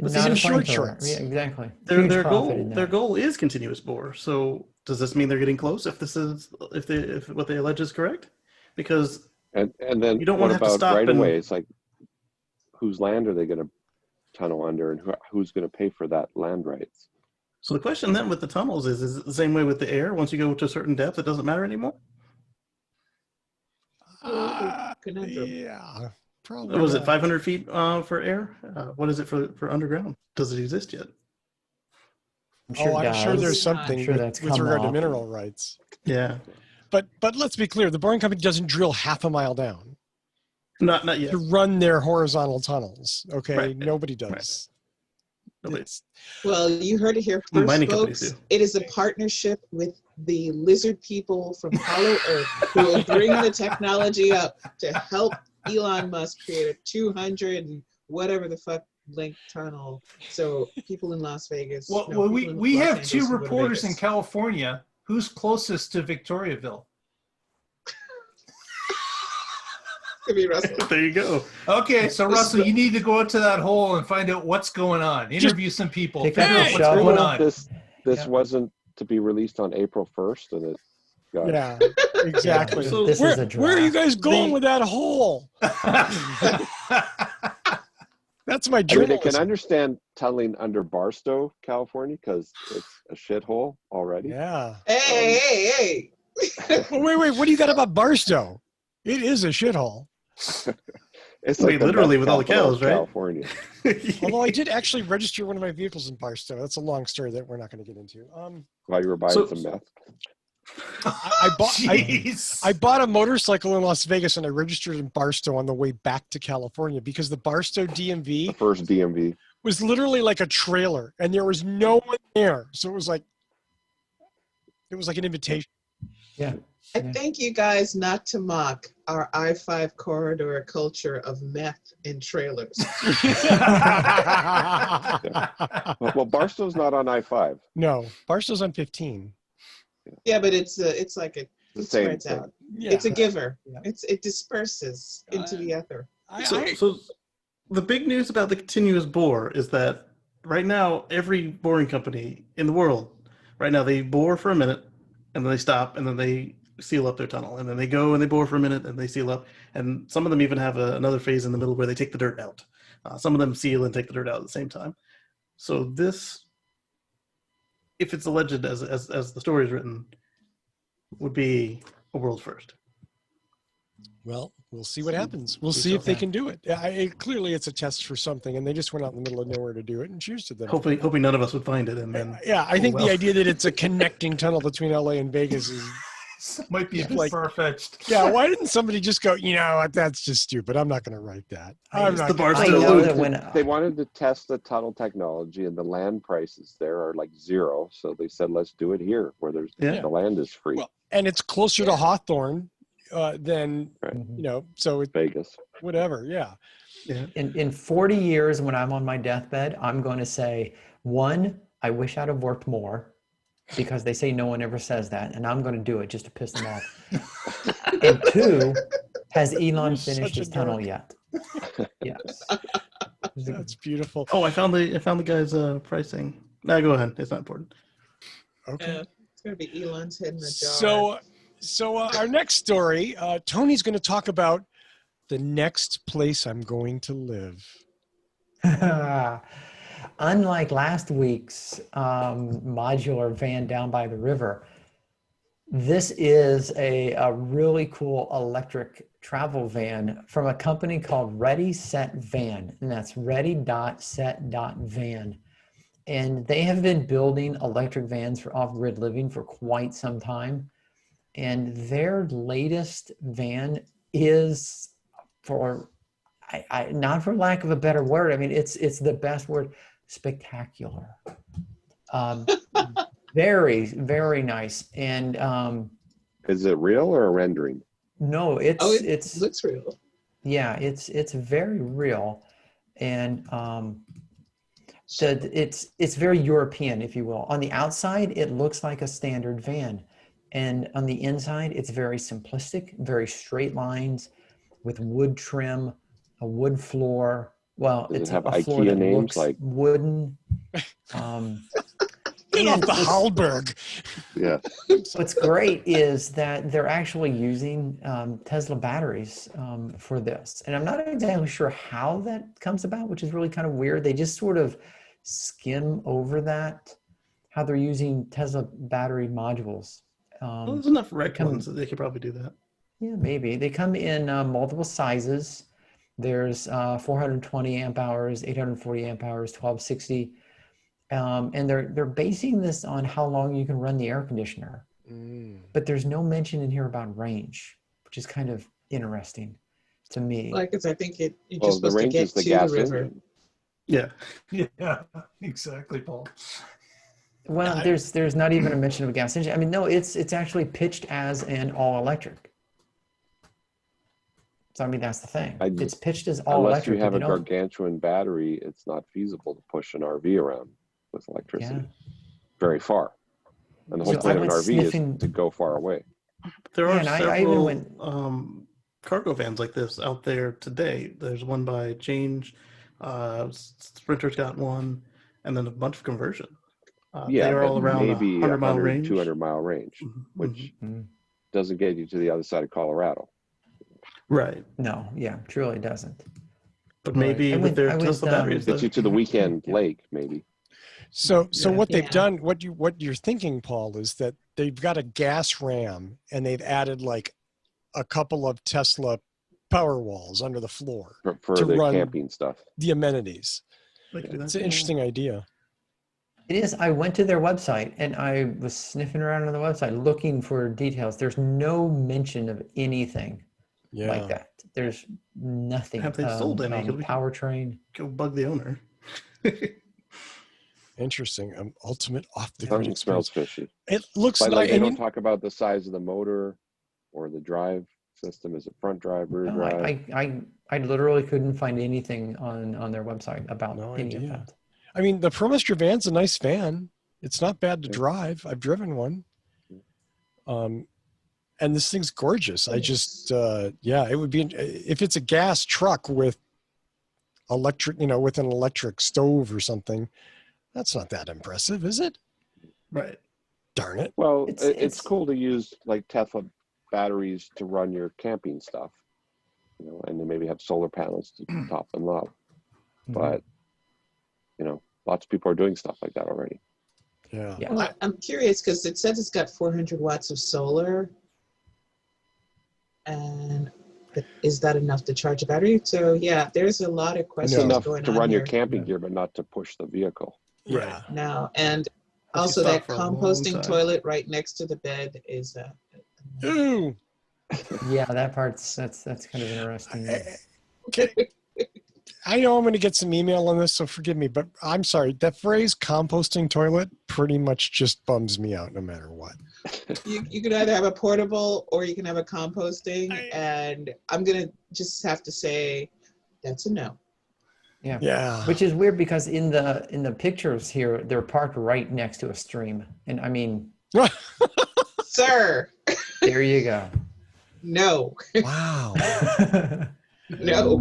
But Not see, a short flamethrower. shorts. Yeah, exactly. their Huge their profit in goal that. their goal is continuous bore. So does this mean they're getting close? If what they allege is correct? Because And then you don't want what to have to about stop right and away? It's like, whose land are they going to tunnel under, and who's going to pay for that land rights? so the question then with the tunnels is it the same way with the air? Once you go to a certain depth, it doesn't matter anymore? Yeah, probably. Was it not. 500 feet for air? What is it for underground? Does it exist yet? I'm sure I'm sure there's I'm something sure that's with come regard to up. mineral rights. Yeah. But let's be clear: the Boring Company doesn't drill half a mile down Not yet. to run their horizontal tunnels. Okay, Right. nobody does. Nobody. Well, you heard it here The first, mining companies folks. do. It is a partnership with the lizard people from Hollow Earth who will bring the technology up to help Elon Musk create a 200 and whatever the fuck link tunnel. So people in Las Vegas. Well, no, we people in we Los have Angeles two can go to reporters in Vegas. California. Who's closest to Victoriaville? Could be Russell. There you go. Okay, so This is Russell, the- you need to go into that hole and find out what's going on. Interview some people. pick Figure up out the what's shovel. going on. This Yeah. wasn't to be released on April 1st, and it got Yeah, exactly. So This is a Where are you draft. guys going with that hole? That's my I mean, I journalism. can understand tunneling under Barstow, California, because it's a shithole already. Yeah. Hey. Well, wait. What do you got about Barstow? It is a shithole. It's Wait, like the literally meth with all the capital cows, of right? California. Although I did actually register one of my vehicles in Barstow. That's a long story that we're not going to get into. While you were buying So- some meth. I Jeez. bought a motorcycle in Las Vegas and I registered in Barstow on the way back to California because the Barstow The DMV first DMV. was literally like a trailer and there was no one there. So it was like an invitation. Yeah. I thank you guys not to mock our I-5 corridor culture of meth in trailers. Well, Barstow's not on I-5. No, Barstow's on 15. Yeah, but it's like The it same spreads thing. out. Yeah. It's a giver. Yeah. It disperses into the ether. So the big news about the continuous bore is that right now every boring company in the world right now they bore for a minute and then they stop and then they seal up their tunnel and then they go and they bore for a minute and they seal up, and some of them even have another phase in the middle where they take the dirt out. Some of them seal and take the dirt out at the same time. So this, if it's alleged as the story is written, would be a world first. Well, we'll see what happens. We'll see if they can do it. Clearly, it's a test for something, and they just went out in the middle of nowhere to do it, and cheers to them. Hoping none of us would find it, and then Yeah, I think the idea that it's a connecting tunnel between LA and Vegas is Might be a bit like- far-fetched. yeah. Why didn't somebody just go? You know what? That's just stupid. I'm not going to write that. I'm It's not the gonna- Barstow I know loop. that when They wanted to test the tunnel technology, and the land prices there are like zero. So they said, let's do it here where there's Yeah. the land is free. Well, and it's closer to Hawthorne than Right. So it's Vegas. whatever. Yeah. yeah. in 40 years when I'm on my deathbed, I'm going to say, one, I wish I'd have worked more, because they say no one ever says that, and I'm going to do it just to piss them off. And two, has Elon You're finished such a his tunnel dork. yet? Yes. That's beautiful. Oh, I found the guy's pricing. No, go ahead. It's not important. Okay. It's gonna be Elon's head in a jar. So our next story, Tony's going to talk about the next place I'm going to live. Unlike last week's modular van down by the river, this is a really cool electric travel van from a company called Ready.Set.Van, and that's Ready.Set.Van. And they have been building electric vans for off-grid living for quite some time. And their latest van is, for not for lack of a better word, I mean, it's the best word, spectacular. Very, very nice. And Is it real or a rendering? no, it's It looks real. yeah, it's very real. And it's very European, if you will. On the outside, it looks like a standard van. And on the inside, it's very simplistic, very straight lines with wood trim, a wood floor, Well, Does it it's have a floor IKEA that names looks like- wooden. Get off And the what's- Hallberg. Yeah. What's great is that they're actually using Tesla batteries for this. And I'm not exactly sure how that comes about, which is really kind of weird. They just sort of skim over that, how they're using Tesla battery modules. Well, there's enough rec come- ones that they could probably do that. Yeah, maybe. They come in multiple sizes. There's 420 amp hours, 840 amp hours, 1260. And they're basing this on how long you can run the air conditioner. But there's no mention in here about range, which is kind of interesting to me. Like, I think you're Well, just the supposed to range get is the to gas the river. engine. Yeah. Yeah, exactly, Paul. Well, there's not even a mention of a gas engine. I mean, no, it's actually pitched as an all electric. So I mean, that's the thing. It's pitched as all Unless electric. you have and a they don't- gargantuan battery, it's not feasible to push an RV around with electricity Yeah. very far. And the whole So I point of an went RV sniffing- is to go far away. There Yeah, are and I even several went- cargo vans like this out there today. There's one by Change, Sprinter's got one, and then a bunch of conversion. Yeah, they are but all around maybe 100-mile range. 200-mile range, Mhm, which Mhm. doesn't get you to the other side of Colorado. right. No, yeah, truly doesn't. But Right. maybe I with went- their I went, Tesla batteries, Gets you to the weekend lake, maybe. So Yeah. what they've Yeah. done, what you're thinking, Paul, is that they've got a gas ram and they've added like a couple of Tesla power walls under the floor, For To the run- camping stuff. the amenities. they could do that. It's an interesting idea. It is. I went to their website and I was sniffing around on the website looking for details. There's no mention of anything Yeah. like that. There's nothing. Have they sold any? 'Cause we can- Powertrain. Go bug the owner. Interesting. Ultimate off the Something grid smells experience. fishy. It looks But like, like, they and don't talk about the size of the motor or the drive system. Is it front drive, rear No, drive? I literally couldn't find anything on their website about No any of idea. that. I mean, the ProMaster van's a nice van. It's not bad to Yeah. drive. I've driven one. And this thing's gorgeous. I just, yeah, it would be, if it's a gas truck with electric, with an electric stove or something, that's not that impressive, is it? Right. Darn it. Well, It's- it's it's- cool to use like Tesla batteries to run your camping stuff, and then maybe have solar panels to top them up. Mhm. But lots of people are doing stuff like that already. Yeah. Yeah. Well, I'm curious because it says it's got 400 watts of solar. And is that enough to charge a battery? So yeah, there's a lot of It's questions enough going to on run your here camping gear, but not to push the vehicle. Yeah. now. And you also stop that for a long composting time. toilet right next to the bed is Ooh. Yeah, that part's that's kind of interesting. Okay. I know I'm going to get some email on this, so forgive me, but I'm sorry. That phrase composting toilet pretty much just bums me out no matter what. you can either have a portable or you can have a composting. And I'm gonna just have to say that's a no. Yeah. Which is weird because in the pictures here, they're parked right next to a stream. And I mean, Sir, there you go. no, Wow. no.